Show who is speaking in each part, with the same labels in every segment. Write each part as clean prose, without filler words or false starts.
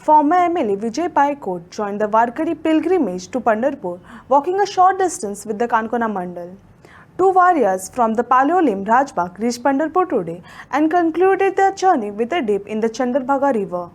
Speaker 1: Former MLA Vijay Paikot joined the Warkari pilgrimage to Pandharpur, walking a short distance with the Kankona Mandal. Two warriors from the Paleolim Rajbagh reached Pandharpur today and concluded their journey with a dip in the Chandrabhaga river.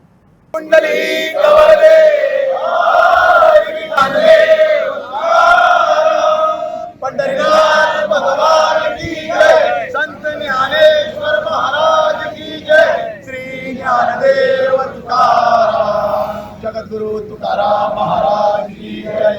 Speaker 2: संत ज्ञानेश्वर महाराज की जय। श्री ज्ञानदेव तुकाराम जगद्गुरु तुकाराम महाराज की जय।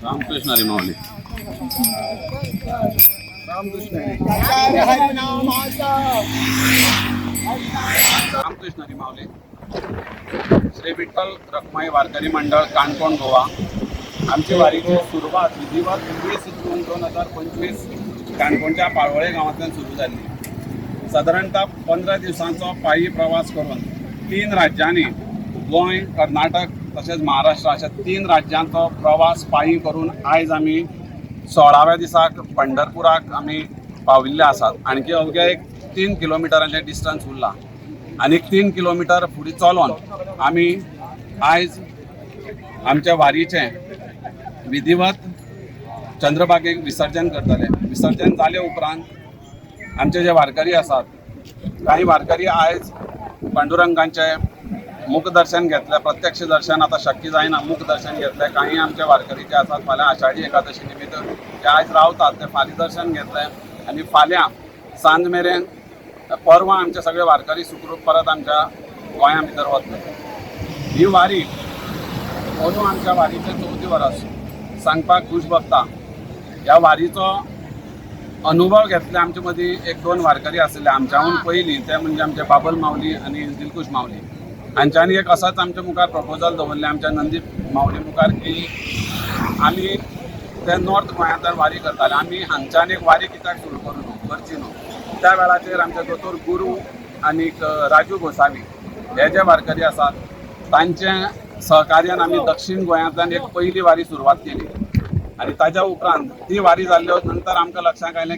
Speaker 3: रामकृष्ण हरी माऊली. रामकृष्ण हरी माऊली. श्री विठ्ठल रखुमाई वारकरी मंडळ काणकोण गोवा आमची वारीची सुरुवात विधिवत 20/2/2025 काणकोणच्या पाळवळे गावांतल्यान सुरू जाल्ली. साधारणतः 15 दिवसांचो पायी प्रवास करून 3 राज्यांनी गोंय, कर्नाटक तसेच महाराष्ट्र अशा 3 राज्यांचो प्रवास पायी करून आयज आमी 16व्या दिसाक पंढरपुराक आमी पाविल्ले आसात. आणखी अवघ्या एक 3 किलोमिटरांचें डिस्टन्स उरलां आनी 3 किलोमिटर फुडें चलोन आमी आयज आमच्या वारीचें विधिवत चंद्रभागेक विसर्जन करतले. विसर्जन जाले उपरांत आमचे जे वारकरी आसात काही वारकरी आयज पांडुरंगाचें मुखदर्शन घेतले. प्रत्यक्ष दर्शन आता शक्य जायना, मुखदर्शन घेतले. काही आमचे वारकरी जे आसात फाल्यां आषाढी एकादशी निमित्त ते आयज रावतात ते फाल्यां दर्शन घेतले आनी फाल्यां सांज मेरेन परवां आमचे सगळे वारकरी सुखरूप परत आमच्या गोंया भितर वतले. ही वारी अंदू आमच्या वारीचे 4थी वर्स सांगपाक खूश भोगता. ह्या वारीचो अनुभव घेतले आमचे मदीं 1-2 वारकरी आशिल्ले आमच्याहून पयलीं, ते म्हणजे आमचे बाबल माऊली आनी दिलकुश माऊली. हांच्यांनी एक असोच आमच्या मुखार प्रपोजल दवरले आमच्या नंदी माऊली मुखार की आमी ते नॉर्थ गोंयांतल्यान वारी करताले. आमी हांगच्यान एक वारी कित्याक सुरू करची न्हू. त्या वेळाचेर आमचे दोतोर गुरू आनीक राजू गोसावी हे जे वारकरी आसात तांचे सहकार्यान आमी दक्षिण गोंयांतल्यान एक पयली वारी सुरवात केली. आनी ताच्या उपरांत ती वारी जाल्ल्या नंतर आमकां लक्षांत आयलें